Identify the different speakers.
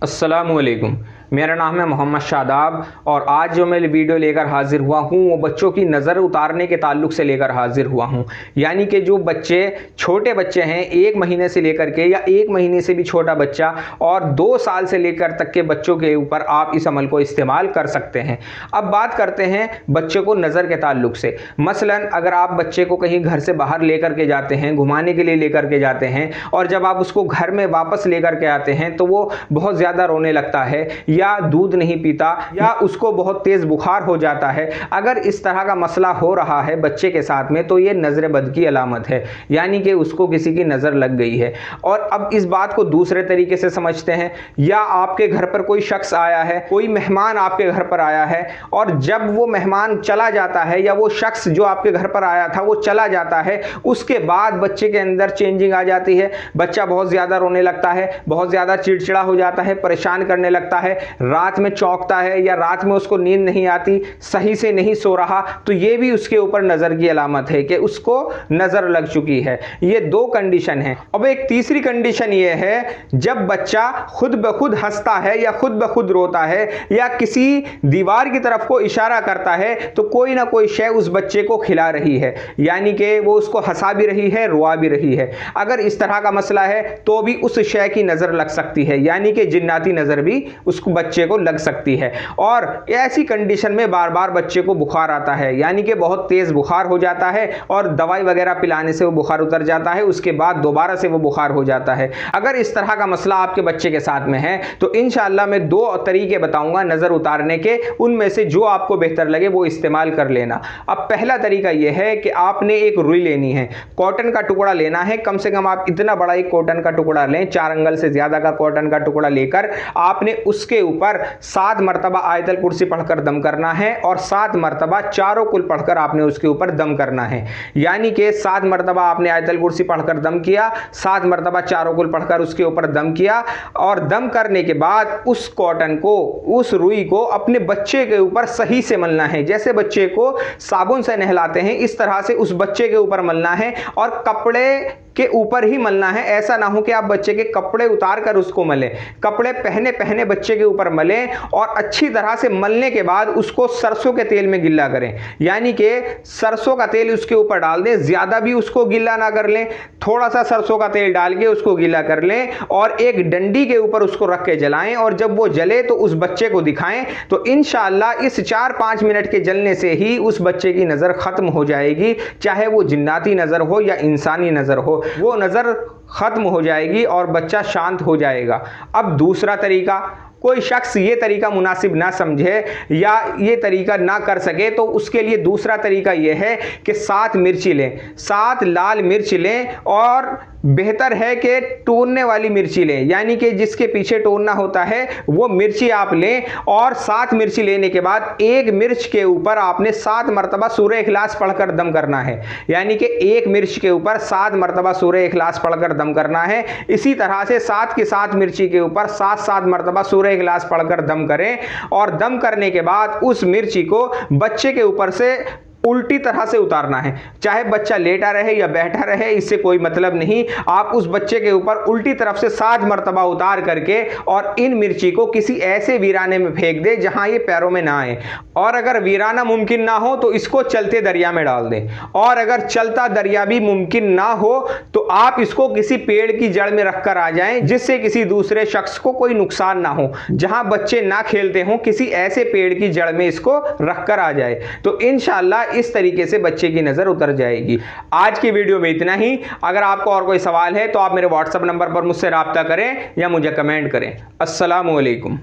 Speaker 1: अस्सलामुअलैकुम। मेरा नाम है मोहम्मद शादाब और आज जो मैं वीडियो लेकर हाजिर हुआ हूँ वो बच्चों की नज़र उतारने के ताल्लुक़ से लेकर हाजिर हुआ हूँ। यानी कि जो बच्चे छोटे बच्चे हैं, 1 महीने से लेकर के या 1 महीने से भी छोटा बच्चा और 2 साल से लेकर तक के बच्चों के ऊपर आप इस अमल को इस्तेमाल कर सकते हैं। अब बात करते हैं बच्चे को नज़र के ताल्लुक़ से। मसलन अगर आप बच्चे को कहीं घर से बाहर लेकर के जाते हैं, घुमाने के लिए लेकर के जाते हैं और जब आप उसको घर में वापस लेकर के आते हैं तो वो बहुत ज़्यादा रोने लगता है या दूध नहीं पीता या उसको बहुत तेज बुखार हो जाता है। अगर इस तरह का मसला हो रहा है बच्चे के साथ में तो ये नज़र बद की अलामत है, यानी कि उसको किसी की नज़र लग गई है। और अब इस बात को दूसरे तरीके से समझते हैं, या आपके घर पर कोई शख्स आया है, कोई मेहमान आपके घर पर आया है और जब वो मेहमान चला जाता है या वो शख्स जो आपके घर पर आया था वो चला जाता है, उसके बाद बच्चे के अंदर चेंजिंग आ जाती है। बच्चा बहुत ज़्यादा रोने लगता है, बहुत ज़्यादा चिड़चिड़ा हो जाता है, परेशान करने लगता है, रात में चौंकता है या रात में उसको नींद नहीं आती, सही से नहीं सो रहा, तो ये भी उसके ऊपर नज़र की अलामत है कि उसको नज़र लग चुकी है। ये 2 कंडीशन है। अब एक तीसरी कंडीशन ये है जब बच्चा खुद ब खुद हंसता है या खुद ब खुद रोता है या किसी दीवार की तरफ को इशारा करता है तो कोई ना कोई शय उस बच्चे को खिला रही है, यानी कि वो उसको हंसा भी रही है, रोआ भी रही है। अगर इस तरह का मसला है तो भी उस शय की नज़र लग सकती है, यानी कि जिन्नाती नज़र भी उस बच्चे को लग सकती है। और ऐसी कंडीशन में बार बार बच्चे को बुखार आता है, यानी कि बहुत तेज बुखार हो जाता है और दवाई वगैरह पिलाने से वो बुखार उतर जाता है, उसके बाद दोबारा से वो बुखार हो जाता है। अगर इस तरह का मसला आपके बच्चे के साथ में है तो इंशाअल्लाह मैं 2 तरीके बताऊंगा नज़र उतारने के, उनमें से जो आपको बेहतर लगे वो इस्तेमाल कर लेना। अब पहला तरीका यह है कि आपने एक रुई लेनी है, कॉटन का टुकड़ा लेना है। कम से कम आप इतना बड़ा एक कॉटन का टुकड़ा लें, 4 अंगल से ज्यादा का कॉटन का टुकड़ा लेकर आपने उसके ऊपर 7 मरतबा आयतल कुर्सी पढ़कर दम करना है और 7 मरतबा चारों कुल पढ़कर आपने उसके ऊपर दम करना है। यानी कि 7 मरतबा आपने आयतल कुर्सी पढ़कर दम किया, 7 मरतबा चारों कुल पढ़कर उसके ऊपर दम किया और दम करने के बाद उस कॉटन को, उस रुई को अपने बच्चे के ऊपर सही से मलना है। जैसे बच्चे को साबुन से नहलाते हैं इस तरह से उस बच्चे के ऊपर मलना है और कपड़े के ऊपर ही मलना है। ऐसा ना हो कि आप बच्चे के कपड़े उतार कर उसको मलें, कपड़े पहने पहने बच्चे के ऊपर मलें और अच्छी तरह से मलने के बाद उसको सरसों के तेल में गिल्ला करें, यानी कि सरसों का तेल उसके ऊपर डाल दें। ज्यादा भी उसको गिल्ला ना कर लें, थोड़ा सा सरसों का तेल डाल के उसको गिल्ला कर लें और एक डंडी के ऊपर उसको रख के जलाएं और जब वो जले तो उस बच्चे को दिखाएं। तो इंशाअल्लाह इस 4-5 मिनट के जलने से ही उस बच्चे की नजर खत्म हो जाएगी, चाहे वो जिन्नाती नजर हो या इंसानी नजर हो, वो नजर खत्म हो जाएगी और बच्चा शांत हो जाएगा। अब दूसरा तरीका, कोई शख्स ये तरीका मुनासिब ना समझे या ये तरीका ना कर सके तो उसके लिए दूसरा तरीका ये है कि 7 मिर्ची लें, 7 लाल मिर्च लें और बेहतर है कि टूरने वाली मिर्ची लें, यानी कि जिसके पीछे टूरना होता है वो मिर्ची आप लें। और 7 मिर्ची लेने के बाद एक मिर्च के ऊपर आपने 7 मरतबा सूरह इखलास पढ़कर दम करना है, यानी कि एक मिर्च के ऊपर 7 मरतबा सूरह इखलास पढ़कर दम करना है। इसी तरह से 7 की 7 मिर्ची के ऊपर 7-7 मरतबा सूरह इखलास पढ़कर दम करें और दम करने के बाद उस मिर्ची को बच्चे के ऊपर से उल्टी तरह से उतारना है। चाहे बच्चा लेटा रहे या बैठा रहे, इससे कोई मतलब नहीं। आप उस बच्चे के ऊपर उल्टी तरफ से 7 मरतबा उतार करके और इन मिर्ची को किसी ऐसे वीराने में फेंक दे जहां ये पैरों में ना आए। और अगर वीराना मुमकिन ना हो तो इसको चलते दरिया में डाल दें, और अगर चलता दरिया भी मुमकिन ना हो तो आप इसको किसी पेड़ की जड़ में रखकर आ जाएं जिससे किसी दूसरे शख्स को कोई नुकसान ना हो, जहां बच्चे ना खेलते हों, किसी ऐसे पेड़ की जड़ में इसको रखकर आ जाए। तो इंशाअल्लाह इस तरीके से बच्चे की नजर उतर जाएगी। आज की वीडियो में इतना ही। अगर आपको और कोई सवाल है तो आप मेरे व्हाट्सएप नंबर पर मुझसे राब्ता करें या मुझे कमेंट करें। अस्सलामु अलैकुम।